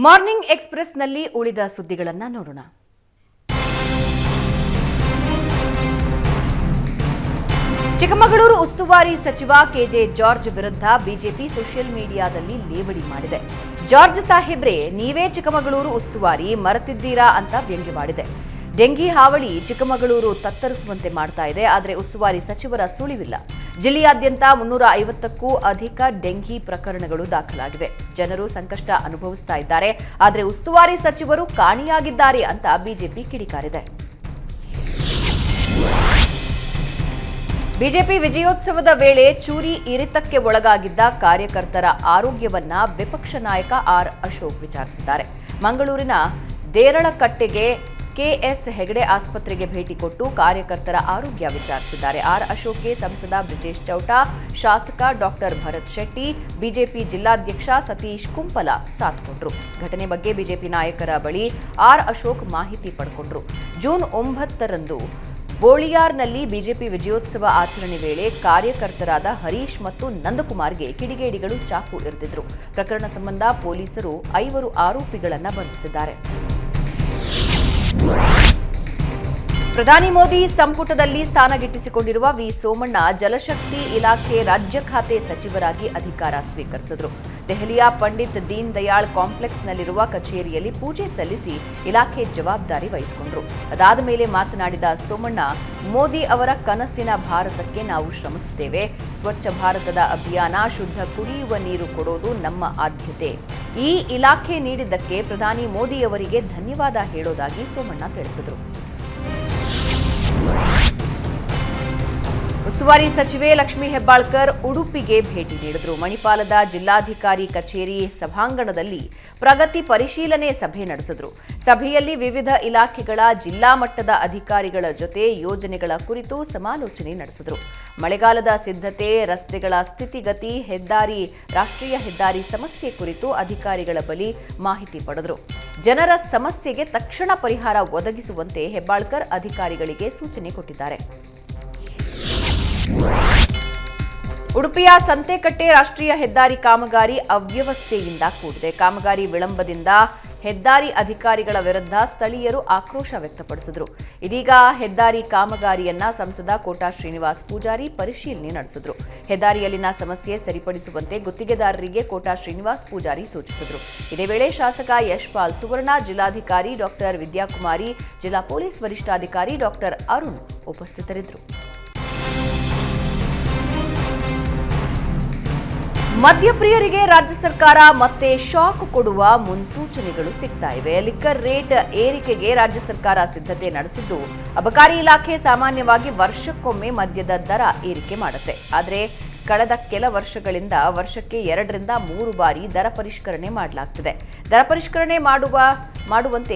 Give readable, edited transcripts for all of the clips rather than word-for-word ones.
Morning ಎಕ್ಸ್‌ಪ್ರೆಸ್‌ನಲ್ಲಿ ಉಳಿದ ಸುದ್ದಿಗಳನ್ನು ನೋಡೋಣ. ಚಿಕ್ಕಮಗಳೂರು ಉಸ್ತುವಾರಿ ಸಚಿವ ಕೆಜೆ ಜಾರ್ಜ್ ವಿರುದ್ಧ ಬಿಜೆಪಿ ಸೋಷಿಯಲ್ ಮೀಡಿಯಾದಲ್ಲಿ ಲೇವಡಿ ಮಾಡಿದೆ. ಜಾರ್ಜ್ ಸಾಹೇಬ್ರೆ, ನೀವೇ ಚಿಕ್ಕಮಗಳೂರು ಉಸ್ತುವಾರಿ ಮರೆತಿದ್ದೀರಾ ಅಂತ ವ್ಯಂಗ್ಯವಾಡಿದೆ. ಡೆಂಗಿ ಹಾವಳಿ ಚಿಕ್ಕಮಗಳೂರು ತತ್ತರಿಸುವಂತೆ ಮಾಡ್ತಾ ಇದೆ. ಆದರೆ ಉಸ್ತುವಾರಿ ಸಚಿವರ ಸುಳಿವಿಲ್ಲ. ಜಿಲ್ಲೆಯಾದ್ಯಂತ 350ಕ್ಕೂ ಅಧಿಕ ಡೆಂಗಿ ಪ್ರಕರಣಗಳು ದಾಖಲಾಗಿವೆ. ಜನರು ಸಂಕಷ್ಟ ಅನುಭವಿಸ್ತಾ ಇದ್ದಾರೆ. ಆದರೆ ಉಸ್ತುವಾರಿ ಸಚಿವರು ಕಾಣಿಯಾಗಿದ್ದಾರೆ ಅಂತ ಬಿಜೆಪಿ ಕಿಡಿಕಾರಿದೆ. ಬಿಜೆಪಿ ವಿಜಯೋತ್ಸವದ ವೇಳೆ ಚೂರಿ ಇರಿತಕ್ಕೆ ಒಳಗಾಗಿದ್ದ ಕಾರ್ಯಕರ್ತರ ಆರೋಗ್ಯವನ್ನ ವಿಪಕ್ಷ ನಾಯಕ ಆರ್ ಅಶೋಕ್ ವಿಚಾರಿಸಿದ್ದಾರೆ. ಮಂಗಳೂರಿನ ದೇರಳಕಟ್ಟೆಗೆ ಕೆಎಸ್ ಹೆಗಡೆ ಆಸ್ಪತ್ರೆಗೆ ಭೇಟಿ ಕೊಟ್ಟು ಕಾರ್ಯಕರ್ತರ ಆರೋಗ್ಯ ವಿಚಾರಿಸಿದ್ದಾರೆ. ಆರ್ ಅಶೋಕ್ಗೆ ಸಂಸದ ಬ್ರಿಜೇಶ್ ಚೌಟಾ, ಶಾಸಕ ಡಾಕ್ಟರ್ ಭರತ್ ಶೆಟ್ಟಿ, ಬಿಜೆಪಿ ಜಿಲ್ಲಾಧ್ಯಕ್ಷ ಸತೀಶ್ ಕುಂಪಲ ಸಾಥ್ ಕೊಟ್ಟರು. ಘಟನೆ ಬಗ್ಗೆ ಬಿಜೆಪಿ ನಾಯಕರ ಬಳಿ ಆರ್ ಅಶೋಕ್ ಮಾಹಿತಿ ಪಡೆಕೊಂಡರು. ಜೂನ್ 9ರಂದು ಬೋಳಿಯಾರ್ನಲ್ಲಿ ಬಿಜೆಪಿ ವಿಜಯೋತ್ಸವ ಆಚರಣೆ ವೇಳೆ ಕಾರ್ಯಕರ್ತರಾದ ಹರೀಶ್ ಮತ್ತು ನಂದಕುಮಾರ್ಗೆ ಕಿಡಿಗೇಡಿಗಳು ಚಾಕು ಇರಿದಿದ್ರು. ಪ್ರಕರಣ ಸಂಬಂಧ ಪೊಲೀಸರು 5 ಆರೋಪಿಗಳನ್ನು ಬಂಧಿಸಿದ್ದಾರೆ. ಪ್ರಧಾನಿ ಮೋದಿ ಸಂಪುಟದಲ್ಲಿ ಸ್ಥಾನಗಿಟ್ಟಿಸಿಕೊಂಡಿರುವ ವಿ ಸೋಮಣ್ಣ ಜಲಶಕ್ತಿ ಇಲಾಖೆ ರಾಜ್ಯ ಖಾತೆ ಸಚಿವರಾಗಿ ಅಧಿಕಾರ ಸ್ವೀಕರಿಸಿದರು. ದೆಹಲಿಯ ಪಂಡಿತ್ ದೀನ್ ದಯಾಳ್ ಕಾಂಪ್ಲೆಕ್ಸ್ನಲ್ಲಿರುವ ಕಚೇರಿಯಲ್ಲಿ ಪೂಜೆ ಸಲ್ಲಿಸಿ ಇಲಾಖೆ ಜವಾಬ್ದಾರಿ ವಹಿಸಿಕೊಂಡರು. ಅದಾದ ಮೇಲೆ ಮಾತನಾಡಿದ ಸೋಮಣ್ಣ, ಮೋದಿ ಅವರ ಕನಸಿನ ಭಾರತಕ್ಕೆ ನಾವು ಶ್ರಮಿಸುತ್ತೇವೆ. ಸ್ವಚ್ಛ ಭಾರತದ ಅಭಿಯಾನ, ಶುದ್ಧ ಕುಡಿಯುವ ನೀರು ಕೊಡೋದು ನಮ್ಮ ಆದ್ಯತೆ. ಈ ಇಲಾಖೆ ನೀಡಿದ್ದಕ್ಕೆ ಪ್ರಧಾನಿ ಮೋದಿಯವರಿಗೆ ಧನ್ಯವಾದ ಹೇಳೋದಾಗಿ ಸೋಮಣ್ಣ ತಿಳಿಸಿದರು. ಉಸ್ತುವಾರಿ ಸಚಿವೆ ಲಕ್ಷ್ಮೀ ಹೆಬ್ಬಾಳ್ಕರ್ ಉಡುಪಿಗೆ ಭೇಟಿ ನೀಡಿದರು. ಮಣಿಪಾಲದ ಜಿಲ್ಲಾಧಿಕಾರಿ ಕಚೇರಿ ಸಭಾಂಗಣದಲ್ಲಿ ಪ್ರಗತಿ ಪರಿಶೀಲನೆ ಸಭೆ ನಡೆಸಿದರು. ಸಭೆಯಲ್ಲಿ ವಿವಿಧ ಇಲಾಖೆಗಳ ಜಿಲ್ಲಾ ಮಟ್ಟದ ಅಧಿಕಾರಿಗಳ ಜೊತೆ ಯೋಜನೆಗಳ ಕುರಿತು ಸಮಾಲೋಚನೆ ನಡೆಸಿದರು. ಮಳೆಗಾಲದ ಸಿದ್ಧತೆ, ರಸ್ತೆಗಳ ಸ್ಥಿತಿಗತಿ, ರಾಷ್ಟ್ರೀಯ ಹೆದ್ದಾರಿ ಸಮಸ್ಯೆ ಕುರಿತು ಅಧಿಕಾರಿಗಳ ಬಳಿ ಮಾಹಿತಿ ಪಡೆದರು. ಜನರ ಸಮಸ್ಯೆಗೆ ತಕ್ಷಣ ಪರಿಹಾರ ಒದಗಿಸುವಂತೆ ಹೆಬ್ಬಾಳ್ಕರ್ ಅಧಿಕಾರಿಗಳಿಗೆ ಸೂಚನೆ ಕೊಟ್ಟಿದ್ದಾರೆ. ಉಡುಪಿಯ ಸಂತೆಕಟ್ಟೆ ರಾಷ್ಟ್ರೀಯ ಹೆದ್ದಾರಿ ಕಾಮಗಾರಿ ಅವ್ಯವಸ್ಥೆಯಿಂದ ಕೂಡಿದೆ. ಕಾಮಗಾರಿ ವಿಳಂಬದಿಂದ ಹೆದ್ದಾರಿ ಅಧಿಕಾರಿಗಳ ವಿರುದ್ಧ ಸ್ಥಳೀಯರು ಆಕ್ರೋಶ ವ್ಯಕ್ತಪಡಿಸಿದರು. ಇದೀಗ ಹೆದ್ದಾರಿ ಕಾಮಗಾರಿಯನ್ನ ಸಂಸದ ಕೋಟಾ ಶ್ರೀನಿವಾಸ್ ಪೂಜಾರಿ ಪರಿಶೀಲನೆ ನಡೆಸಿದರು. ಹೆದ್ದಾರಿಯಲ್ಲಿನ ಸಮಸ್ಯೆ ಸರಿಪಡಿಸುವಂತೆ ಗುತ್ತಿಗೆದಾರರಿಗೆ ಕೋಟಾ ಶ್ರೀನಿವಾಸ್ ಪೂಜಾರಿ ಸೂಚಿಸಿದರು. ಇದೇ ವೇಳೆ ಶಾಸಕ ಯಶ್ಪಾಲ್ ಸುವರ್ಣ, ಜಿಲ್ಲಾಧಿಕಾರಿ ಡಾಕ್ಟರ್ ವಿದ್ಯಾಕುಮಾರಿ, ಜಿಲ್ಲಾ ಪೊಲೀಸ್ ವರಿಷ್ಠಾಧಿಕಾರಿ ಡಾಕ್ಟರ್ ಅರುಣ್ ಉಪಸ್ಥಿತರಿದ್ದರು. ಮದ್ಯಪ್ರಿಯರಿಗೆ ರಾಜ್ಯ ಸರ್ಕಾರ ಮತ್ತೆ ಶಾಕ್ ಕೊಡುವ ಮುನ್ಸೂಚನೆಗಳು ಸಿಗ್ತಾ ಇವೆ. ಲಿಕ್ಕರ್ ರೇಟ್ ಏರಿಕೆಗೆ ರಾಜ್ಯ ಸರ್ಕಾರ ಸಿದ್ಧತೆ ನಡೆಸಿದ್ದು, ಅಬಕಾರಿ ಇಲಾಖೆ ಸಾಮಾನ್ಯವಾಗಿ ವರ್ಷಕ್ಕೊಮ್ಮೆ ಮದ್ಯದ ದರ ಏರಿಕೆ ಮಾಡುತ್ತೆ. ಆದರೆ ಕಳೆದ ಕೆಲ ವರ್ಷಗಳಿಂದ ವರ್ಷಕ್ಕೆ 2ರಿಂದ 3 ಬಾರಿ ದರ ಪರಿಷ್ಕರಣೆ ಮಾಡಲಾಗ್ತಿದೆ. ದರ ಪರಿಷ್ಕರಣೆ ಮಾಡುವಂತೆ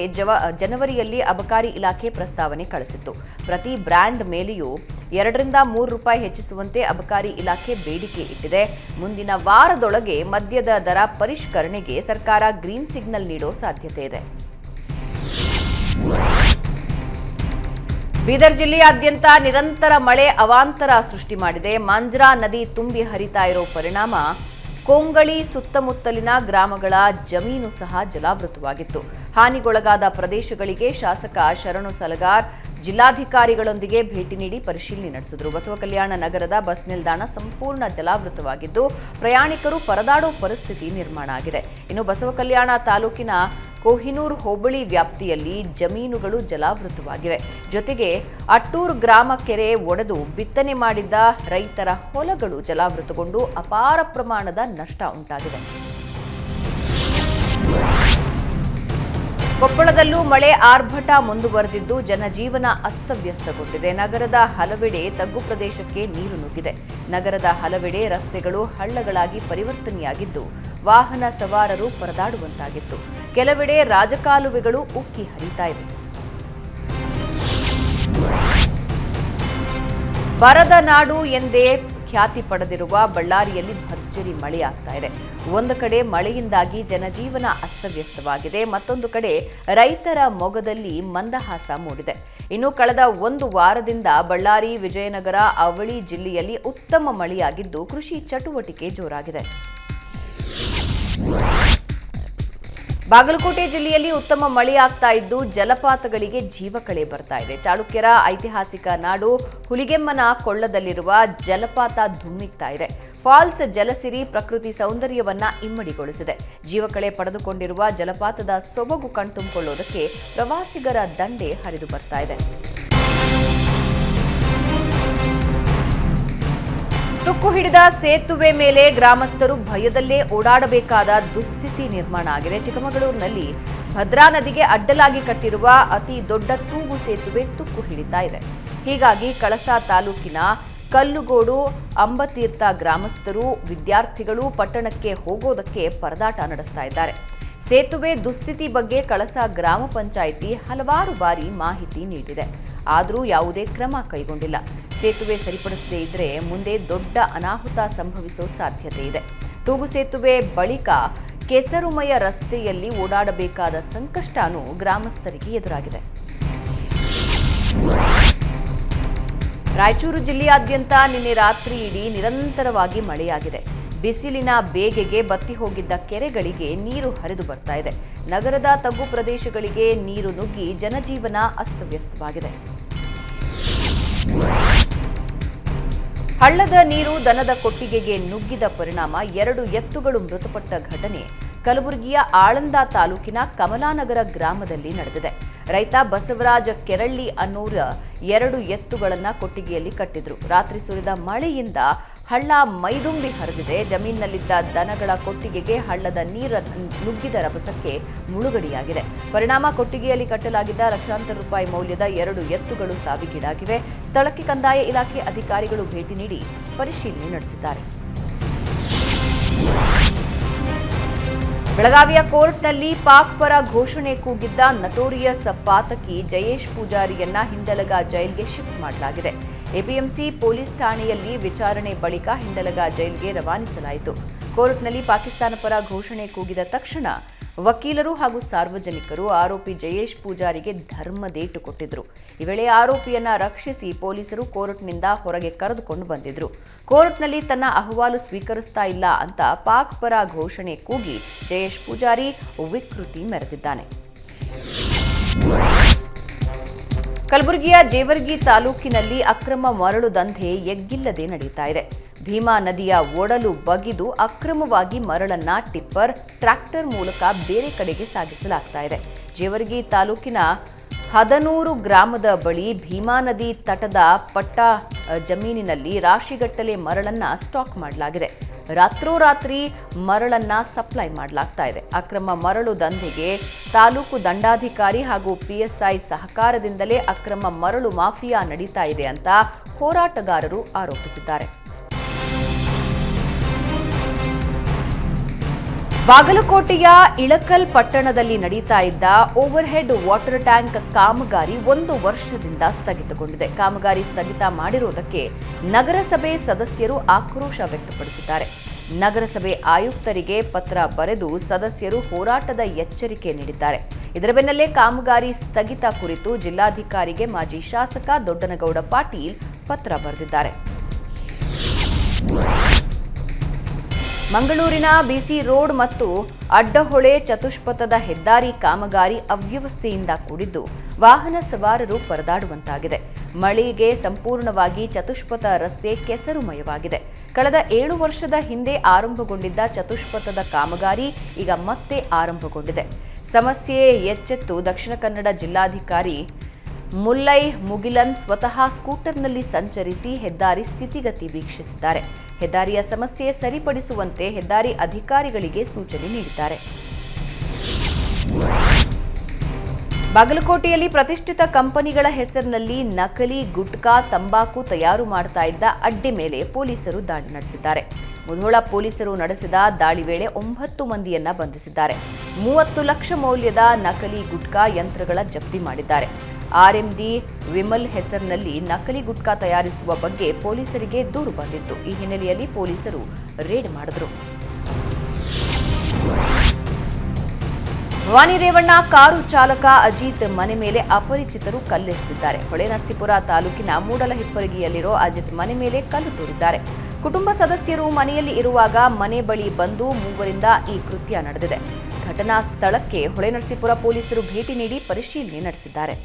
ಜನವರಿಯಲ್ಲಿ ಅಬಕಾರಿ ಇಲಾಖೆ ಪ್ರಸ್ತಾವನೆ ಕಳಿಸಿತ್ತು. ಪ್ರತಿ ಬ್ರ್ಯಾಂಡ್ ಮೇಲೆಯೂ 2ರಿಂದ 3 ರೂಪಾಯಿ ಹೆಚ್ಚಿಸುವಂತೆ ಅಬಕಾರಿ ಇಲಾಖೆ ಬೇಡಿಕೆ ಇಟ್ಟಿದೆ. ಮುಂದಿನ ವಾರದೊಳಗೆ ಮದ್ಯದ ದರ ಪರಿಷ್ಕರಣೆಗೆ ಸರ್ಕಾರ ಗ್ರೀನ್ ಸಿಗ್ನಲ್ ನೀಡೋ ಸಾಧ್ಯತೆ ಇದೆ. ಬೀದರ್ ಜಿಲ್ಲೆಯಾದ್ಯಂತ ನಿರಂತರ ಮಳೆ ಅವಾಂತರ ಸೃಷ್ಟಿ ಮಾಡಿದೆ. ಮಾಂಜ್ರಾ ನದಿ ತುಂಬಿ ಹರಿತಾ ಇರೋ ಪರಿಣಾಮ ಕೊಂಗಳಿ ಸುತ್ತಮುತ್ತಲಿನ ಗ್ರಾಮಗಳ ಜಮೀನು ಸಹ ಜಲಾವೃತವಾಗಿತ್ತು. ಹಾನಿಗೊಳಗಾದ ಪ್ರದೇಶಗಳಿಗೆ ಶಾಸಕ ಶರಣು ಸಲಗಾರ್ ಜಿಲ್ಲಾಧಿಕಾರಿಗಳೊಂದಿಗೆ ಭೇಟಿ ನೀಡಿ ಪರಿಶೀಲನೆ ನಡೆಸಿದರು. ಬಸವಕಲ್ಯಾಣ ನಗರದ ಬಸ್ ನಿಲ್ದಾಣ ಸಂಪೂರ್ಣ ಜಲಾವೃತವಾಗಿದ್ದು, ಪ್ರಯಾಣಿಕರು ಪರದಾಡೋ ಪರಿಸ್ಥಿತಿ ನಿರ್ಮಾಣ ಆಗಿದೆ. ಇನ್ನು ಬಸವಕಲ್ಯಾಣ ತಾಲೂಕಿನ ಕೊಹಿನೂರ್ ಹೋಬಳಿ ವ್ಯಾಪ್ತಿಯಲ್ಲಿ ಜಮೀನುಗಳು ಜಲಾವೃತವಾಗಿವೆ. ಜೊತೆಗೆ ಅಟ್ಟೂರ್ ಗ್ರಾಮ ಕೆರೆ ಒಡೆದು ಬಿತ್ತನೆ ಮಾಡಿದ್ದ ರೈತರ ಹೊಲಗಳು ಜಲಾವೃತಗೊಂಡು ಅಪಾರ ಪ್ರಮಾಣದ ನಷ್ಟ ಉಂಟಾಗಿದೆ. ಕೊಪ್ಪಳದಲ್ಲೂ ಮಳೆ ಆರ್ಭಟ ಮುಂದುವರೆದಿದ್ದು ಜನಜೀವನ ಅಸ್ತವ್ಯಸ್ತಗೊಂಡಿದೆ. ನಗರದ ಹಲವೆಡೆ ತಗ್ಗು ಪ್ರದೇಶಕ್ಕೆ ನೀರು ನುಗ್ಗಿದೆ. ನಗರದ ಹಲವೆಡೆ ರಸ್ತೆಗಳು ಹಳ್ಳಗಳಾಗಿ ಪರಿವರ್ತನೆಯಾಗಿದ್ದು, ವಾಹನ ಸವಾರರು ಪರದಾಡುವಂತಾಗಿತ್ತು. ಕೆಲವೆಡೆ ರಾಜಕಾಲುವೆಗಳು ಉಕ್ಕಿ ಹರಿತಾ ಇವೆ. ಬರದ ನಾಡು ಎಂದೇ ಖ್ಯಾತಿ ಪಡೆದಿರುವ ಬಳ್ಳಾರಿಯಲ್ಲಿ ಭರ್ಜರಿ ಮಳೆಯಾಗ್ತಾ ಇದೆ. ಒಂದು ಕಡೆ ಮಳೆಯಿಂದಾಗಿ ಜನಜೀವನ ಅಸ್ತವ್ಯಸ್ತವಾಗಿದೆ, ಮತ್ತೊಂದು ಕಡೆ ರೈತರ ಮೊಗದಲ್ಲಿ ಮಂದಹಾಸ ಮೂಡಿದೆ. ಇನ್ನು ಕಳೆದ 1 ವಾರದಿಂದ ಬಳ್ಳಾರಿ, ವಿಜಯನಗರ, ಅವಳಿ ಜಿಲ್ಲೆಯಲ್ಲಿ ಉತ್ತಮ ಮಳೆಯಾಗಿದ್ದು ಕೃಷಿ ಚಟುವಟಿಕೆ ಜೋರಾಗಿದೆ. ಬಾಗಲಕೋಟೆ ಜಿಲ್ಲೆಯಲ್ಲಿ ಉತ್ತಮ ಮಳೆಯಾಗ್ತಾ ಇದ್ದು ಜಲಪಾತಗಳಿಗೆ ಜೀವಕಳೆ ಬರ್ತಾ ಇದೆ. ಚಾಲುಕ್ಯರ ಐತಿಹಾಸಿಕ ನಾಡು ಹುಲಿಗೆಮ್ಮನ ಕೊಳ್ಳದಲ್ಲಿರುವ ಜಲಪಾತ ಧುಮ್ಮಿಕ್ತಾ ಇದೆ. ಫಾಲ್ಸ್ ಜಲಸಿರಿ ಪ್ರಕೃತಿ ಸೌಂದರ್ಯವನ್ನ ಇಮ್ಮಡಿಗೊಳಿಸಿದೆ. ಜೀವಕಳೆ ಪಡೆದುಕೊಂಡಿರುವ ಜಲಪಾತದ ಸೊಬಗು ಕಣ್ತುಂಬಿಕೊಳ್ಳೋದಕ್ಕೆ ಪ್ರವಾಸಿಗರ ದಂಡೆ ಹರಿದು ಬರ್ತಾ ಇದೆ. ತುಕ್ಕು ಹಿಡಿದ ಸೇತುವೆ ಮೇಲೆ ಗ್ರಾಮಸ್ಥರು ಭಯದಲ್ಲೇ ಓಡಾಡಬೇಕಾದ ದುಸ್ಥಿತಿ ನಿರ್ಮಾಣ ಆಗಿದೆ. ಚಿಕ್ಕಮಗಳೂರಿನಲ್ಲಿ ಭದ್ರಾ ನದಿಗೆ ಅಡ್ಡಲಾಗಿ ಕಟ್ಟಿರುವ ಅತಿ ದೊಡ್ಡ ತೂಗು ಸೇತುವೆ ತುಕ್ಕು ಹಿಡಿತಾ ಇದೆ. ಹೀಗಾಗಿ ಕಳಸಾ ತಾಲೂಕಿನ ಕಲ್ಲುಗೋಡು ಅಂಬತೀರ್ಥ ಗ್ರಾಮಸ್ಥರು ವಿದ್ಯಾರ್ಥಿಗಳು ಪಟ್ಟಣಕ್ಕೆ ಹೋಗೋದಕ್ಕೆ ಪರದಾಟ ನಡೆಸ್ತಾ ಇದ್ದಾರೆ. ಸೇತುವೆ ದುಸ್ಥಿತಿ ಬಗ್ಗೆ ಕಳಸಾ ಗ್ರಾಮ ಪಂಚಾಯಿತಿ ಹಲವಾರು ಬಾರಿ ಮಾಹಿತಿ ನೀಡಿದೆ. ಆದರೂ ಯಾವುದೇ ಕ್ರಮ ಕೈಗೊಂಡಿಲ್ಲ. ಸೇತುವೆ ಸರಿಪಡಿಸದೇ ಇದ್ರೆ ಮುಂದೆ ದೊಡ್ಡ ಅನಾಹುತ ಸಂಭವಿಸೋ ಸಾಧ್ಯತೆ ಇದೆ. ತೂಗು ಸೇತುವೆ ಬಳಿಕ ಕೆಸರುಮಯ ರಸ್ತೆಯಲ್ಲಿ ಓಡಾಡಬೇಕಾದ ಸಂಕಷ್ಟನೂ ಗ್ರಾಮಸ್ಥರಿಗೆ ಎದುರಾಗಿದೆ. ರಾಯಚೂರು ಜಿಲ್ಲೆಯಾದ್ಯಂತ ನಿನ್ನೆ ರಾತ್ರಿ ಇಡೀ ನಿರಂತರವಾಗಿ ಮಳೆಯಾಗಿದೆ. ಬಿಸಿಲಿನ ಬೇಗೆಗೆ ಬತ್ತಿ ಹೋಗಿದ್ದ ಕೆರೆಗಳಿಗೆ ನೀರು ಹರಿದು ಬರ್ತಾ ಇದೆ. ನಗರದ ತಗ್ಗು ಪ್ರದೇಶಗಳಿಗೆ ನೀರು ನುಗ್ಗಿ ಜನಜೀವನ ಅಸ್ತವ್ಯಸ್ತವಾಗಿದೆ. ಹಳ್ಳದ ನೀರು ದನದ ಕೊಟ್ಟಿಗೆಗೆ ನುಗ್ಗಿದ ಪರಿಣಾಮ 2 ಎತ್ತುಗಳು ಮೃತಪಟ್ಟ ಘಟನೆ ಕಲಬುರಗಿಯ ಆಳಂದ ತಾಲೂಕಿನ ಕಮಲಾನಗರ ಗ್ರಾಮದಲ್ಲಿ ನಡೆದಿದೆ. ರೈತ ಬಸವರಾಜ ಕೆರಳ್ಳಿ ಅನ್ನೋರ 2 ಎತ್ತುಗಳನ್ನು ಕೊಟ್ಟಿಗೆಯಲ್ಲಿ ಕಟ್ಟಿದ್ರು. ರಾತ್ರಿ ಸುರಿದ ಮಳೆಯಿಂದ ಹಳ್ಳ ಮೈದುಂಬಿ ಹರಿದಿದೆ. ಜಮೀನಿನಲ್ಲಿದ್ದ ದನಗಳ ಕೊಟ್ಟಿಗೆಗೆ ಹಳ್ಳದ ನೀರು ನುಗ್ಗಿದ ರಭಸಕ್ಕೆ ಮುಳುಗಡೆಯಾಗಿದೆ. ಪರಿಣಾಮ ಕೊಟ್ಟಿಗೆಯಲ್ಲಿ ಕಟ್ಟಲಾಗಿದ್ದ ಲಕ್ಷಾಂತರ ರೂಪಾಯಿ ಮೌಲ್ಯದ 2 ಎತ್ತುಗಳು ಸಾವಿಗೀಡಾಗಿವೆ. ಸ್ಥಳಕ್ಕೆ ಕಂದಾಯ ಇಲಾಖೆ ಅಧಿಕಾರಿಗಳು ಭೇಟಿ ನೀಡಿ ಪರಿಶೀಲನೆ ನಡೆಸಿದ್ದಾರೆ. ಬೆಳಗಾವಿಯ ಕೋರ್ಟ್ನಲ್ಲಿ ಪಾಕ್ ಪರ ಘೋಷಣೆ ಕೂಗಿದ್ದ ನಟೋರಿಯಸ್ ಪಾತಕಿ ಜಯೇಶ್ ಪೂಜಾರಿಯನ್ನ ಹಿಂಡಲಗ ಜೈಲ್ಗೆ ಶಿಫ್ಟ್ ಮಾಡಲಾಗಿದೆ. ಎಪಿಎಂಸಿ ಪೊಲೀಸ್ ಠಾಣೆಯಲ್ಲಿ ವಿಚಾರಣೆ ಬಳಿಕ ಹಿಂಡಲಗ ಜೈಲ್ಗೆ ರವಾನಿಸಲಾಯಿತು. ಕೋರ್ಟ್ನಲ್ಲಿ ಪಾಕಿಸ್ತಾನ ಪರ ಘೋಷಣೆ ಕೂಗಿದ ತಕ್ಷಣ ವಕೀಲರು ಹಾಗೂ ಸಾರ್ವಜನಿಕರು ಆರೋಪಿ ಜಯೇಶ್ ಪೂಜಾರಿಗೆ ಧರ್ಮದೇಟು ಕೊಟ್ಟಿದ್ರು. ಈ ವೇಳೆ ಆರೋಪಿಯನ್ನ ರಕ್ಷಿಸಿ ಪೊಲೀಸರು ಕೋರ್ಟ್ನಿಂದ ಹೊರಗೆ ಕರೆದುಕೊಂಡು ಬಂದಿದ್ರು. ಕೋರ್ಟ್ನಲ್ಲಿ ತನ್ನ ಅಹವಾಲು ಸ್ವೀಕರಿಸ್ತಾ ಇಲ್ಲ ಅಂತ ಪಾಕ್ ಪರ ಘೋಷಣೆ ಕೂಗಿ ಜಯೇಶ್ ಪೂಜಾರಿ ವಿಕೃತಿ ಮೆರೆದಿದ್ದಾನೆ. ಕಲಬುರಗಿಯ ಜೇವರ್ಗಿ ತಾಲೂಕಿನಲ್ಲಿ ಅಕ್ರಮ ಮರಳು ದಂಧೆ ಎಗ್ಗಿಲ್ಲದೆ ನಡೀತಾ ಇದೆ. ಭೀಮಾ ನದಿಯ ಒಡಲು ಬಗಿದು ಅಕ್ರಮವಾಗಿ ಮರಳನ್ನ ಟಿಪ್ಪರ್, ಟ್ರ್ಯಾಕ್ಟರ್ ಮೂಲಕ ಬೇರೆ ಕಡೆಗೆ ಸಾಗಿಸಲಾಗ್ತಾ ಇದೆ. ಜೇವರ್ಗಿ ತಾಲೂಕಿನ ಹದನೂರು ಗ್ರಾಮದ ಬಳಿ ಭೀಮಾ ನದಿ ತಟದ ಪಟ್ಟ ಜಮೀನಿನಲ್ಲಿ ರಾಶಿಗಟ್ಟಲೆ ಮರಳನ್ನ ಸ್ಟಾಕ್ ಮಾಡಲಾಗಿದೆ. ರಾತ್ರೋರಾತ್ರಿ ಮರಳನ್ನ ಸಪ್ಲೈ ಮಾಡಲಾಗ್ತಾ ಇದೆ. ಅಕ್ರಮ ಮರಳು ದಂಧೆಗೆ ತಾಲೂಕು ದಂಡಾಧಿಕಾರಿ ಹಾಗೂ ಪಿಎಸ್ಐ ಸಹಕಾರದಿಂದಲೇ ಅಕ್ರಮ ಮರಳು ಮಾಫಿಯಾ ನಡೀತಾ ಇದೆ ಅಂತ ಹೋರಾಟಗಾರರು ಆರೋಪಿಸಿದ್ದಾರೆ. ಬಾಗಲಕೋಟೆಯ ಇಳಕಲ್ ಪಟ್ಟಣದಲ್ಲಿ ನಡೀತಾ ಇದ್ದ ಓವರ್ ಹೆಡ್ ವಾಟರ್ ಟ್ಯಾಂಕ್ ಕಾಮಗಾರಿ 1 ವರ್ಷದಿಂದ ಸ್ಥಗಿತಗೊಂಡಿದೆ. ಕಾಮಗಾರಿ ಸ್ಥಗಿತ ಮಾಡಿರುವುದಕ್ಕೆ ನಗರಸಭೆ ಸದಸ್ಯರು ಆಕ್ರೋಶ ವ್ಯಕ್ತಪಡಿಸಿದ್ದಾರೆ. ನಗರಸಭೆ ಆಯುಕ್ತರಿಗೆ ಪತ್ರ ಬರೆದು ಸದಸ್ಯರು ಹೋರಾಟದ ಎಚ್ಚರಿಕೆ ನೀಡಿದ್ದಾರೆ. ಇದರ ಬೆನ್ನಲ್ಲೇ ಕಾಮಗಾರಿ ಸ್ಥಗಿತ ಕುರಿತು ಜಿಲ್ಲಾಧಿಕಾರಿಗೆ ಮಾಜಿ ಶಾಸಕ ದೊಡ್ಡನಗೌಡ ಪಾಟೀಲ್ ಪತ್ರ ಬರೆದಿದ್ದಾರೆ. ಮಂಗಳೂರಿನ ಬಿಸಿ ರೋಡ್ ಮತ್ತು ಅಡ್ಡಹೊಳೆ ಚತುಷ್ಪಥದ ಹೆದ್ದಾರಿ ಕಾಮಗಾರಿ ಅವ್ಯವಸ್ಥೆಯಿಂದ ಕೂಡಿದ್ದು ವಾಹನ ಸವಾರರು ಪರದಾಡುವಂತಾಗಿದೆ. ಮಳೆಗೆ ಸಂಪೂರ್ಣವಾಗಿ ಚತುಷ್ಪಥ ರಸ್ತೆ ಕೆಸರುಮಯವಾಗಿದೆ. ಕಳೆದ 7 ವರ್ಷದ ಹಿಂದೆ ಆರಂಭಗೊಂಡಿದ್ದ ಚತುಷ್ಪಥದ ಕಾಮಗಾರಿ ಈಗ ಮತ್ತೆ ಆರಂಭಗೊಂಡಿದೆ. ಸಮಸ್ಯೆ ಎಚ್ಚೆತ್ತು ದಕ್ಷಿಣ ಕನ್ನಡ ಜಿಲ್ಲಾಧಿಕಾರಿ ಮುಲ್ಲೈ ಮುಗಿಲನ್ ಸ್ವತಃ ಸ್ಕೂಟರ್ನಲ್ಲಿ ಸಂಚರಿಸಿ ಹೆದ್ದಾರಿ ಸ್ಥಿತಿಗತಿ ವೀಕ್ಷಿಸಿದ್ದಾರೆ. ಹೆದ್ದಾರಿಯ ಸಮಸ್ಯೆ ಸರಿಪಡಿಸುವಂತೆ ಹೆದ್ದಾರಿ ಅಧಿಕಾರಿಗಳಿಗೆ ಸೂಚನೆ ನೀಡಿದ್ದಾರೆ. ಬಾಗಲಕೋಟೆಯಲ್ಲಿ ಪ್ರತಿಷ್ಠಿತ ಕಂಪನಿಗಳ ಹೆಸರಿನಲ್ಲಿ ನಕಲಿ ಗುಟ್ಕಾ, ತಂಬಾಕು ತಯಾರು ಮಾಡ್ತಾ ಇದ್ದ ಅಡ್ಡೆ ಮೇಲೆ ಪೊಲೀಸರು ದಾಳಿ ನಡೆಸಿದ್ದಾರೆ. ಮುಧೋಳ ಪೊಲೀಸರು ನಡೆಸಿದ ದಾಳಿ ವೇಳೆ 9 ಮಂದಿಯನ್ನ ಬಂಧಿಸಿದ್ದಾರೆ. 30 ಲಕ್ಷ ಮೌಲ್ಯದ ನಕಲಿ ಗುಟ್ಕಾ ಯಂತ್ರಗಳ ಜಪ್ತಿ ಮಾಡಿದ್ದಾರೆ. ಆರ್ಎಂಡಿ ವಿಮಲ್ ಹೆಸರಿನಲ್ಲಿ ನಕಲಿ ಗುಟ್ಕಾ ತಯಾರಿಸುವ ಬಗ್ಗೆ ಪೊಲೀಸರಿಗೆ ದೂರು ಬಂದಿತ್ತು. ಈ ಹಿನ್ನೆಲೆಯಲ್ಲಿ ಪೊಲೀಸರು ರೇಡ್ ಮಾಡಿದ್ರು. ಭವಾನಿ ರೇವಣ್ಣ ಕಾರು ಚಾಲಕ ಅಜಿತ್ ಮನೆ ಮೇಲೆ ಅಪರಿಚಿತರು ಕಲ್ಲೆಸೆದಿದ್ದಾರೆ. ಹೊಳೆನರಸೀಪುರ ತಾಲೂಕಿನ ಮೂಡಲಹಿಪ್ಪರಗಿಯಲ್ಲಿರೋ ಅಜಿತ್ ಮನೆ ಮೇಲೆ ಕಲ್ಲು ತೂರಿದ್ದಾರೆ. ಕುಟುಂಬ ಸದಸ್ಯರು ಮನೆಯಲ್ಲಿ ಇರುವಾಗ ಮನೆ ಬಳಿ ಬಂದು ಮೂವರಿಂದ ಈ ಕೃತ್ಯ ನಡೆದಿದೆ. ಘಟನಾ ಸ್ಥಳಕ್ಕೆ ಹೊಳೆನರಸೀಪುರ ಪೊಲೀಸರು ಭೇಟಿ ನೀಡಿ ಪರಿಶೀಲನೆ ನಡೆಸಿದ್ದಾರೆ.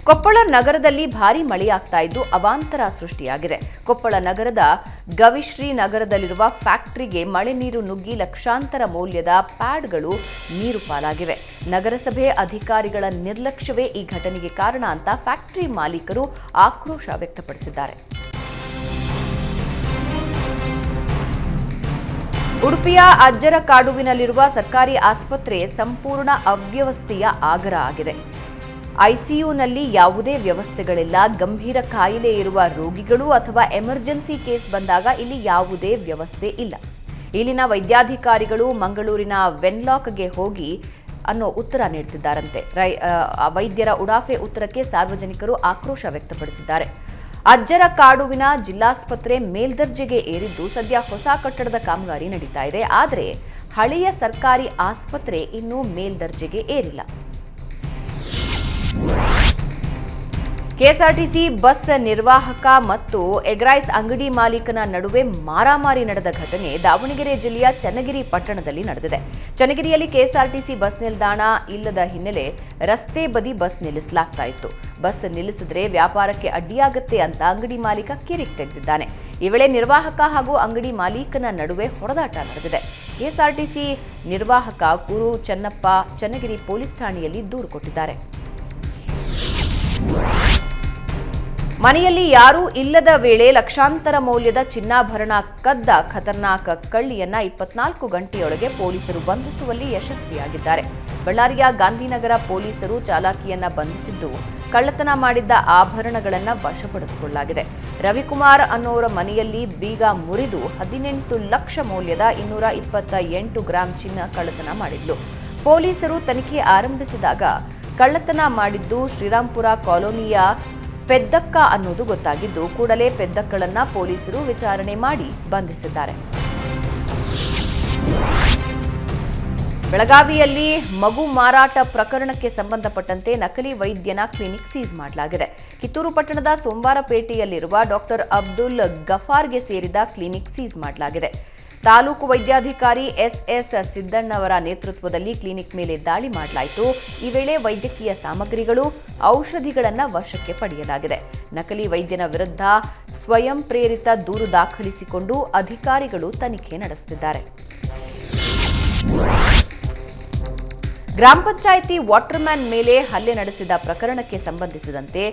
ಕೊಪ್ಪಳ ನಗರದಲ್ಲಿ ಭಾರೀ ಮಳೆಯಾಗ್ತಾ ಇದ್ದು ಅವಾಂತರ ಸೃಷ್ಟಿಯಾಗಿದೆ. ಕೊಪ್ಪಳ ನಗರದ ಗವಿಶ್ರೀ ನಗರದಲ್ಲಿರುವ ಫ್ಯಾಕ್ಟರಿಗೆ ಮಳೆ ನೀರು ನುಗ್ಗಿ ಲಕ್ಷಾಂತರ ಮೌಲ್ಯದ ಪ್ಯಾಡ್ಗಳು ನೀರು ಪಾಲಾಗಿವೆ. ನಗರಸಭೆ ಅಧಿಕಾರಿಗಳ ನಿರ್ಲಕ್ಷ್ಯವೇ ಈ ಘಟನೆಗೆ ಕಾರಣ ಅಂತ ಫ್ಯಾಕ್ಟರಿ ಮಾಲೀಕರು ಆಕ್ರೋಶ ವ್ಯಕ್ತಪಡಿಸಿದ್ದಾರೆ. ಉಡುಪಿಯ ಅಜ್ಜರಕಾಡುವಿನಲ್ಲಿರುವ ಸರ್ಕಾರಿ ಆಸ್ಪತ್ರೆ ಸಂಪೂರ್ಣ ಅವ್ಯವಸ್ಥೆಯ ಆಗರ ಆಗಿದೆ. ಐಸಿಯುನಲ್ಲಿ ಯಾವುದೇ ವ್ಯವಸ್ಥೆಗಳಿಲ್ಲ. ಗಂಭೀರ ಕಾಯಿಲೆ ಇರುವ ರೋಗಿಗಳು ಅಥವಾ ಎಮರ್ಜೆನ್ಸಿ ಕೇಸ್ ಬಂದಾಗ ಇಲ್ಲಿ ಯಾವುದೇ ವ್ಯವಸ್ಥೆ ಇಲ್ಲ. ಇಲ್ಲಿನ ವೈದ್ಯಾಧಿಕಾರಿಗಳು ಮಂಗಳೂರಿನ ವೆನ್ಲಾಕ್ಗೆ ಹೋಗಿ ಅನ್ನೋ ಉತ್ತರ ನೀಡುತ್ತಿದ್ದಾರಂತೆ. ವೈದ್ಯರ ಉಡಾಫೆ ಉತ್ತರಕ್ಕೆ ಸಾರ್ವಜನಿಕರು ಆಕ್ರೋಶ ವ್ಯಕ್ತಪಡಿಸಿದ್ದಾರೆ. ಅಜ್ಜರಕಾಡುವಿನ ಜಿಲ್ಲಾಸ್ಪತ್ರೆ ಮೇಲ್ದರ್ಜೆಗೆ ಏರಿದ್ದು ಸದ್ಯ ಹೊಸ ಕಟ್ಟಡದ ಕಾಮಗಾರಿ ನಡೀತಾ ಇದೆ. ಆದರೆ ಹಳೆಯ ಸರ್ಕಾರಿ ಆಸ್ಪತ್ರೆ ಇನ್ನೂ ಮೇಲ್ದರ್ಜೆಗೆ ಏರಿಲ್ಲ. ಕೆಎಸ್ಆರ್ಟಿಸಿ ಬಸ್ ನಿರ್ವಾಹಕ ಮತ್ತು ಎಗ್ರೈಸ್ ಅಂಗಡಿ ಮಾಲೀಕನ ನಡುವೆ ಮಾರಾಮಾರಿ ನಡೆದ ಘಟನೆ ದಾವಣಗೆರೆ ಜಿಲ್ಲೆಯ ಚನ್ನಗಿರಿ ಪಟ್ಟಣದಲ್ಲಿ ನಡೆದಿದೆ. ಚನ್ನಗಿರಿಯಲ್ಲಿ ಕೆಎಸ್ಆರ್ಟಿಸಿ ಬಸ್ ನಿಲ್ದಾಣ ಇಲ್ಲದ ಹಿನ್ನೆಲೆ ರಸ್ತೆ ಬದಿ ಬಸ್ ನಿಲ್ಲಿಸಲಾಗ್ತಾ ಇತ್ತು. ಬಸ್ ನಿಲ್ಲಿಸಿದ್ರೆ ವ್ಯಾಪಾರಕ್ಕೆ ಅಡ್ಡಿಯಾಗುತ್ತೆ ಅಂತ ಅಂಗಡಿ ಮಾಲೀಕ ಕಿರಿಕ್ ತೆಗೆದಿದ್ದಾನೆ. ಈ ವೇಳೆ ನಿರ್ವಾಹಕ ಹಾಗೂ ಅಂಗಡಿ ಮಾಲೀಕನ ನಡುವೆ ಹೊಡೆದಾಟ ನಡೆದಿದೆ. ಕೆಎಸ್ಆರ್ಟಿಸಿ ನಿರ್ವಾಹಕ ಗುರು ಚೆನ್ನಪ್ಪ ಚನ್ನಗಿರಿ ಪೊಲೀಸ್ ಠಾಣೆಯಲ್ಲಿ ದೂರು ಕೊಟ್ಟಿದ್ದಾರೆ. ಮನೆಯಲ್ಲಿ ಯಾರೂ ಇಲ್ಲದ ವೇಳೆ ಲಕ್ಷಾಂತರ ಮೌಲ್ಯದ ಚಿನ್ನಾಭರಣ ಕದ್ದ ಖತರ್ನಾಕ್ ಕಳ್ಳಿಯನ್ನ 24 ಗಂಟೆಯೊಳಗೆ ಪೊಲೀಸರು ಬಂಧಿಸುವಲ್ಲಿ ಯಶಸ್ವಿಯಾಗಿದ್ದಾರೆ. ಬಳ್ಳಾರಿಯ ಗಾಂಧಿನಗರ ಪೊಲೀಸರು ಚಾಲಾಕಿಯನ್ನ ಬಂಧಿಸಿದ್ದು ಕಳ್ಳತನ ಮಾಡಿದ್ದ ಆಭರಣಗಳನ್ನು ವಶಪಡಿಸಿಕೊಳ್ಳಲಾಗಿದೆ. ರವಿಕುಮಾರ್ ಅನ್ನೋರ ಮನೆಯಲ್ಲಿ ಬೀಗ ಮುರಿದು 18 ಲಕ್ಷ ಮೌಲ್ಯದ 228 ಗ್ರಾಂ ಚಿನ್ನ ಕಳ್ಳತನ ಮಾಡಿದ್ಲು. ಪೊಲೀಸರು ತನಿಖೆ ಆರಂಭಿಸಿದಾಗ ಕಳ್ಳತನ ಮಾಡಿದ್ದು ಶ್ರೀರಾಂಪುರ ಕಾಲೋನಿಯ ಪೆದ್ದಕ್ಕ ಅನ್ನೋದು ಗೊತ್ತಾಗಿದ್ದು ಕೂಡಲೇ ಪೆದ್ದಕ್ಕಳನ್ನ ಪೊಲೀಸರು ವಿಚಾರಣೆ ಮಾಡಿ ಬಂಧಿಸಿದ್ದಾರೆ. ಬೆಳಗಾವಿಯಲ್ಲಿ ಮಗು ಮಾರಾಟ ಪ್ರಕರಣಕ್ಕೆ ಸಂಬಂಧಪಟ್ಟಂತೆ ನಕಲಿ ವೈದ್ಯನ ಕ್ಲಿನಿಕ್ ಸೀಸ್ ಮಾಡಲಾಗಿದೆ. ಕಿತ್ತೂರು ಪಟ್ಟಣದ ಸೋಮವಾರಪೇಟೆಯಲ್ಲಿರುವ ಡಾಕ್ಟರ್ ಅಬ್ದುಲ್ ಗಫಾರ್ಗೆ ಸೇರಿದ ಕ್ಲಿನಿಕ್ ಸೀಸ್ ಮಾಡಲಾಗಿದೆ. ತಾಲೂಕು ವೈದ್ಯಾಧಿಕಾರಿ ಎಸ್ಎಸ್ ಸಿದ್ದಣ್ಣವರ ನೇತೃತ್ವದಲ್ಲಿ ಕ್ಲಿನಿಕ್ ಮೇಲೆ ದಾಳಿ ಮಾಡಲಾಯಿತು. ಈ ವೇಳೆ ವೈದ್ಯಕೀಯ ಸಾಮಗ್ರಿಗಳು, ಔಷಧಿಗಳನ್ನು ವಶಕ್ಕೆ ಪಡೆಯಲಾಗಿದೆ. ನಕಲಿ ವೈದ್ಯನ ವಿರುದ್ಧ ಸ್ವಯಂ ಪ್ರೇರಿತ ದೂರು ದಾಖಲಿಸಿಕೊಂಡು ಅಧಿಕಾರಿಗಳು ತನಿಖೆ ನಡೆಸುತ್ತಿದ್ದಾರೆ. ಗ್ರಾಮ ಪಂಚಾಯಿತಿ ವಾಟರ್ಮ್ಯಾನ್ ಮೇಲೆ ಹಲ್ಲೆ ನಡೆಸಿದ ಪ್ರಕರಣಕ್ಕೆ ಸಂಬಂಧಿಸಿದಂತೆ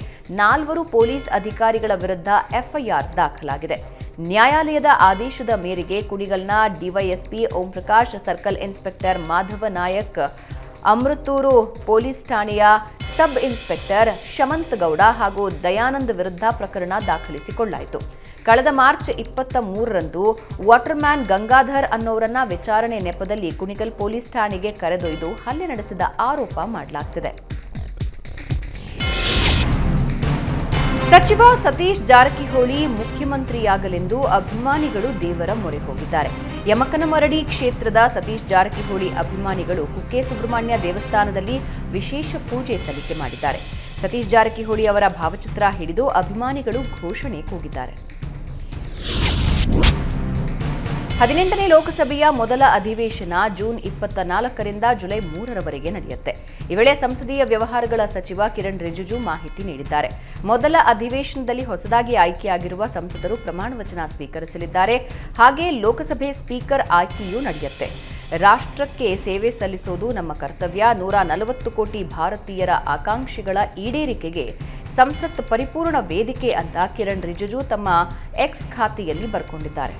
4 ಪೊಲೀಸ್ ಅಧಿಕಾರಿಗಳ ವಿರುದ್ಧ ಎಫ್ಐಆರ್ ದಾಖಲಾಗಿದೆ. ನ್ಯಾಯಾಲಯದ ಆದೇಶದ ಮೇರೆಗೆ ಕುಣಿಗಲ್ನ DYSP Omprakash, circle inspector Madhava Nayak, Amruthur police ಠಾಣೆಯ ಸಬ್ ಇನ್ಸ್ಪೆಕ್ಟರ್ ಶಮಂತ್ ಗೌಡ ಹಾಗೂ ದಯಾನಂದ್ ವಿರುದ್ಧ ಪ್ರಕರಣ ದಾಖಲಿಸಿಕೊಳ್ಳಲಾಯಿತು. ಕಳೆದ ಮಾರ್ಚ್ 23ರಂದು ವಾಟರ್ಮ್ಯಾನ್ ಗಂಗಾಧರ್ ಅನ್ನೋರನ್ನ ವಿಚಾರಣೆ ನೆಪದಲ್ಲಿ ಕುಣಿಗಲ್ ಪೊಲೀಸ್ ಠಾಣೆಗೆ ಕರೆದೊಯ್ದು ಹಲ್ಲೆ ನಡೆಸಿದ ಆರೋಪ ಮಾಡಲಾಗ್ತಿದೆ. ಸಚಿವ ಸತೀಶ್ ಜಾರಕಿಹೊಳಿ ಮುಖ್ಯಮಂತ್ರಿಯಾಗಲೆಂದು ಅಭಿಮಾನಿಗಳು ದೇವರ ಮೊರೆ ಹೋಗಿದ್ದಾರೆ. ಯಮಕನಮರಡಿ ಕ್ಷೇತ್ರದ ಸತೀಶ್ ಜಾರಕಿಹೊಳಿ ಅಭಿಮಾನಿಗಳು ಕುಕ್ಕೆ ಸುಬ್ರಹ್ಮಣ್ಯ ದೇವಸ್ಥಾನದಲ್ಲಿ ವಿಶೇಷ ಪೂಜೆ ಸಲ್ಲಿಕೆ ಮಾಡಿದ್ದಾರೆ. ಸತೀಶ್ ಜಾರಕಿಹೊಳಿ ಅವರ ಭಾವಚಿತ್ರ ಹಿಡಿದು ಅಭಿಮಾನಿಗಳು ಘೋಷಣೆ ಕೂಗಿದ್ದಾರೆ. 18ನೇ ಲೋಕಸಭೆಯ ಮೊದಲ ಅಧಿವೇಶನ ಜೂನ್ 24ರಿಂದ ಜುಲೈ 3ರವರೆಗೆ ನಡೆಯುತ್ತೆ. ಈ ವೇಳೆ ಸಂಸದೀಯ ವ್ಯವಹಾರಗಳ ಸಚಿವ ಕಿರಣ್ ರಿಜಿಜು ಮಾಹಿತಿ ನೀಡಿದ್ದಾರೆ. ಮೊದಲ ಅಧಿವೇಶನದಲ್ಲಿ ಹೊಸದಾಗಿ ಆಯ್ಕೆಯಾಗಿರುವ ಸಂಸದರು ಪ್ರಮಾಣ ವಚನ ಸ್ವೀಕರಿಸಲಿದ್ದಾರೆ. ಹಾಗೆ ಲೋಕಸಭೆ ಸ್ಪೀಕರ್ ಆಯ್ಕೆಯೂ ನಡೆಯುತ್ತೆ. ರಾಷ್ಟ್ರಕ್ಕೆ ಸೇವೆ ಸಲ್ಲಿಸೋದು ನಮ್ಮ ಕರ್ತವ್ಯ. 140 ಕೋಟಿ ಭಾರತೀಯರ ಆಕಾಂಕ್ಷೆಗಳ ಈಡೇರಿಕೆಗೆ ಸಂಸತ್ ಪರಿಪೂರ್ಣ ವೇದಿಕೆ ಅಂತ ಕಿರಣ್ ರಿಜಿಜು ತಮ್ಮ ಎಕ್ಸ್ ಖಾತೆಯಲ್ಲಿ ಬರ್ಕೊಂಡಿದ್ದಾರೆ.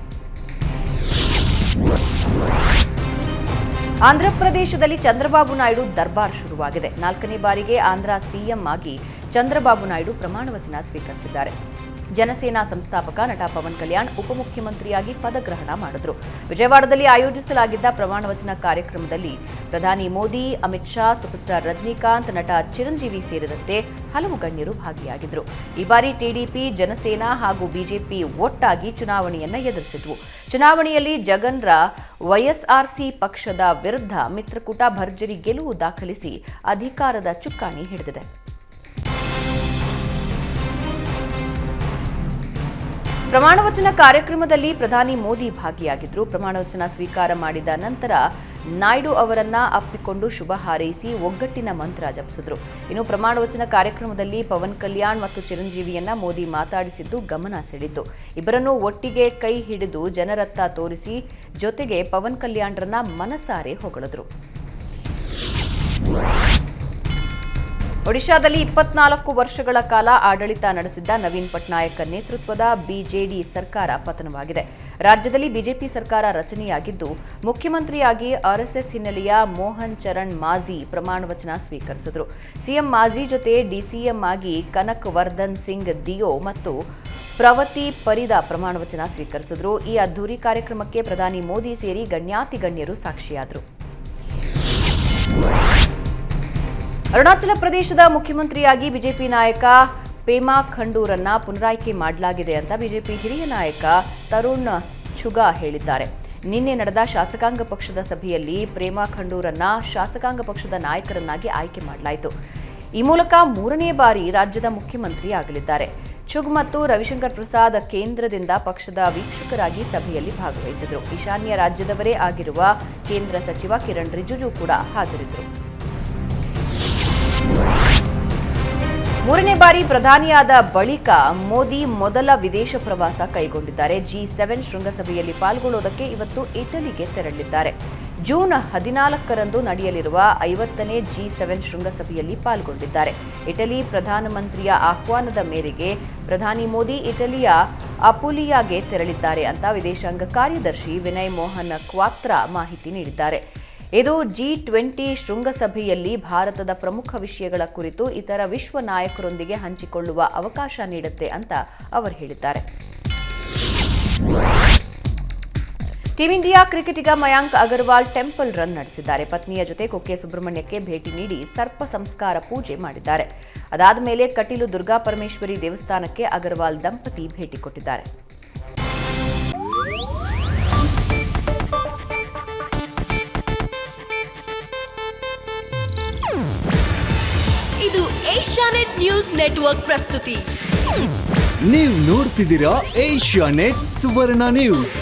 ಆಂಧ್ರಪ್ರದೇಶದಲ್ಲಿ ಚಂದ್ರಬಾಬು ನಾಯ್ಡು ದರ್ಬಾರ್ ಶುರುವಾಗಿದೆ. 4ನೇ ಬಾರಿಗೆ ಆಂಧ್ರ ಸಿಎಂ ಆಗಿ ಚಂದ್ರಬಾಬು ನಾಯ್ಡು ಪ್ರಮಾಣ ವಚನ ಸ್ವೀಕರಿಸಿದ್ದಾರೆ. ಜನಸೇನಾ ಸಂಸ್ಥಾಪಕ ನಟ ಪವನ್ ಕಲ್ಯಾಣ್ ಉಪಮುಖ್ಯಮಂತ್ರಿಯಾಗಿ ಪದಗ್ರಹಣ ಮಾಡಿದ್ರು. ವಿಜಯವಾಡದಲ್ಲಿ ಆಯೋಜಿಸಲಾಗಿದ್ದ ಪ್ರಮಾಣ ವಚನ ಕಾರ್ಯಕ್ರಮದಲ್ಲಿ ಪ್ರಧಾನಿ ಮೋದಿ, ಅಮಿತ್ ಶಾ, ಸೂಪರ್ ಸ್ಟಾರ್ ರಜನಿಕಾಂತ್, ನಟ ಚಿರಂಜೀವಿ ಸೇರಿದಂತೆ ಹಲವು ಗಣ್ಯರು ಭಾಗಿಯಾಗಿದ್ದರು. ಈ ಬಾರಿ ಟಿಡಿಪಿ, ಜನಸೇನಾ ಹಾಗೂ ಬಿಜೆಪಿ ಒಟ್ಟಾಗಿ ಚುನಾವಣೆಯನ್ನ ಎದುರಿಸಿದ್ವು. ಚುನಾವಣೆಯಲ್ಲಿ ಜಗನ್ರ ವೈಎಸ್ಆರ್ಸಿ ಪಕ್ಷದ ವಿರುದ್ಧ ಮಿತ್ರಕೂಟ ಭರ್ಜರಿ ಗೆಲುವು ದಾಖಲಿಸಿ ಅಧಿಕಾರದ ಚುಕ್ಕಾಣಿ ಹಿಡಿದಿದೆ. ಪ್ರಮಾಣವಚನ ಕಾರ್ಯಕ್ರಮದಲ್ಲಿ ಪ್ರಧಾನಿ ಮೋದಿ ಭಾಗಿಯಾಗಿದ್ದರು. ಪ್ರಮಾಣವಚನ ಸ್ವೀಕಾರ ಮಾಡಿದ ನಂತರ ನಾಯ್ಡು ಅವರನ್ನ ಅಪ್ಪಿಕೊಂಡು ಶುಭ ಹಾರೈಸಿ ಒಗ್ಗಟ್ಟಿನ ಮಂತ್ರ ಜಪಿಸಿದ್ರು. ಇನ್ನು ಪ್ರಮಾಣವಚನ ಕಾರ್ಯಕ್ರಮದಲ್ಲಿ ಪವನ್ ಕಲ್ಯಾಣ್ ಮತ್ತು ಚಿರಂಜೀವಿಯನ್ನ ಮೋದಿ ಮಾತಾಡಿಸಿದ್ದು ಗಮನ ಸೆಳೆಯಿತು. ಇಬ್ಬರನ್ನೂ ಒಟ್ಟಿಗೆ ಕೈ ಹಿಡಿದು ಜನರತ್ತ ತೋರಿಸಿ ಜೊತೆಗೆ ಪವನ್ ಕಲ್ಯಾಣ್ರನ್ನ ಮನಸಾರೆ ಹೊಗಳಿದ್ರು. ಒಡಿಶಾದಲ್ಲಿ 24 ವರ್ಷಗಳ ಕಾಲ ಆಡಳಿತ ನಡೆಸಿದ್ದ ನವೀನ್ ಪಟ್ನಾಯಕ್ ನೇತೃತ್ವದ ಬಿಜೆಡಿ ಸರ್ಕಾರ ಪತನವಾಗಿದೆ. ರಾಜ್ಯದಲ್ಲಿ ಬಿಜೆಪಿ ಸರ್ಕಾರ ರಚನೆಯಾಗಿದ್ದು, ಮುಖ್ಯಮಂತ್ರಿಯಾಗಿ ಆರ್ಎಸ್ಎಸ್ ಹಿನ್ನೆಲೆಯ ಮೋಹನ್ ಚರಣ್ ಮಾಝಿ ಪ್ರಮಾಣವಚನ ಸ್ವೀಕರಿಸಿದರು. ಸಿಎಂ ಮಾಝಿ ಜೊತೆ ಡಿಸಿಎಂ ಆಗಿ ಕನಕ್ ವರ್ಧನ್ ಸಿಂಗ್ ದಿಯೋ ಮತ್ತು ಪ್ರವತಿ ಪರಿದಾ ಪ್ರಮಾಣವಚನ ಸ್ವೀಕರಿಸಿದರು. ಈ ಅದ್ದೂರಿ ಕಾರ್ಯಕ್ರಮಕ್ಕೆ ಪ್ರಧಾನಿ ಮೋದಿ ಸೇರಿ ಗಣ್ಯಾತಿಗಣ್ಯರು ಸಾಕ್ಷಿಯಾದರು. ಅರುಣಾಚಲ ಪ್ರದೇಶದ ಮುಖ್ಯಮಂತ್ರಿಯಾಗಿ ಬಿಜೆಪಿ ನಾಯಕ ಪೇಮಾ ಖಂಡೂರನ್ನ ಪುನರಾಯ್ಕೆ ಮಾಡಲಾಗಿದೆ ಅಂತ ಬಿಜೆಪಿ ಹಿರಿಯ ನಾಯಕ ತರುಣ್ ಚುಗಾ ಹೇಳಿದ್ದಾರೆ. ನಿನ್ನೆ ನಡೆದ ಶಾಸಕಾಂಗ ಪಕ್ಷದ ಸಭೆಯಲ್ಲಿ ಪೇಮಾ ಖಂಡೂರನ್ನ ಶಾಸಕಾಂಗ ಪಕ್ಷದ ನಾಯಕರನ್ನಾಗಿ ಆಯ್ಕೆ ಮಾಡಲಾಯಿತು. ಈ ಮೂಲಕ 3ನೇ ಬಾರಿ ರಾಜ್ಯದ ಮುಖ್ಯಮಂತ್ರಿ ಆಗಲಿದ್ದಾರೆ. ಚುಗ್ ಮತ್ತು ರವಿಶಂಕರ್ ಪ್ರಸಾದ್ ಕೇಂದ್ರದಿಂದ ಪಕ್ಷದ ವೀಕ್ಷಕರಾಗಿ ಸಭೆಯಲ್ಲಿ ಭಾಗವಹಿಸಿದರು. ಈಶಾನ್ಯ ರಾಜ್ಯದವರೇ ಆಗಿರುವ ಕೇಂದ್ರ ಸಚಿವ ಕಿರಣ್ ರಿಜಿಜು ಕೂಡ ಹಾಜರಿದ್ದರು. 3ನೇ ಬಾರಿ ಪ್ರಧಾನಿಯಾದ ಬಳಿಕ ಮೋದಿ ಮೊದಲ ವಿದೇಶ ಪ್ರವಾಸ ಕೈಗೊಂಡಿದ್ದಾರೆ. G7 ಶೃಂಗಸಭೆಯಲ್ಲಿ ಪಾಲ್ಗೊಳ್ಳುವುದಕ್ಕೆ ಇವತ್ತು ಇಟಲಿಗೆ ತೆರಳಿದ್ದಾರೆ. ಜೂನ್ 14ರಂದು ನಡೆಯಲಿರುವ 50ನೇ G7 ಶೃಂಗಸಭೆಯಲ್ಲಿ ಪಾಲ್ಗೊಂಡಿದ್ದಾರೆ. ಇಟಲಿ ಪ್ರಧಾನಮಂತ್ರಿಯ ಆಹ್ವಾನದ ಮೇರೆಗೆ ಪ್ರಧಾನಿ ಮೋದಿ ಇಟಲಿಯ ಅಪುಲಿಯಾಗೆ ತೆರಳಿದ್ದಾರೆ ಅಂತ ವಿದೇಶಾಂಗ ಕಾರ್ಯದರ್ಶಿ ವಿನಯ್ ಮೋಹನ್ ಕ್ವಾತ್ರಾ ಮಾಹಿತಿ ನೀಡಿದ್ದಾರೆ. ಇದು G20 ಶೃಂಗಸಭೆಯಲ್ಲಿ ಭಾರತದ ಪ್ರಮುಖ ವಿಷಯಗಳ ಕುರಿತು ಇತರ ವಿಶ್ವ ನಾಯಕರೊಂದಿಗೆ ಹಂಚಿಕೊಳ್ಳುವ ಅವಕಾಶ ನೀಡುತ್ತೆ ಅಂತ ಅವರು ಹೇಳಿದ್ದಾರೆ. ಟೀಂ ಇಂಡಿಯಾ ಕ್ರಿಕೆಟಿಗ ಮಯಾಂಕ್ ಅಗರ್ವಾಲ್ ಟೆಂಪಲ್ ರನ್ ನಡೆಸಿದ್ದಾರೆ. ಪತ್ನಿಯ ಜೊತೆ ಕುಕ್ಕೆ ಸುಬ್ರಹ್ಮಣ್ಯಕ್ಕೆ ಭೇಟಿ ನೀಡಿ ಸರ್ಪ ಸಂಸ್ಕಾರ ಪೂಜೆ ಮಾಡಿದ್ದಾರೆ. ಅದಾದ ಮೇಲೆ ಕಟೀಲು ದುರ್ಗಾ ಪರಮೇಶ್ವರಿ ದೇವಸ್ಥಾನಕ್ಕೆ ಅಗರ್ವಾಲ್ ದಂಪತಿ ಭೇಟಿ ಕೊಟ್ಟಿದ್ದಾರೆ. ಇದು ಏಷ್ಯಾನೆಟ್ ನ್ಯೂಸ್ ನೆಟ್ವರ್ಕ್ ಪ್ರಸ್ತುತಿ. ನೀವು ನೋಡ್ತಿದ್ದೀರಾ ಏಷ್ಯಾನೆಟ್ ಸುವರ್ಣ ನ್ಯೂಸ್.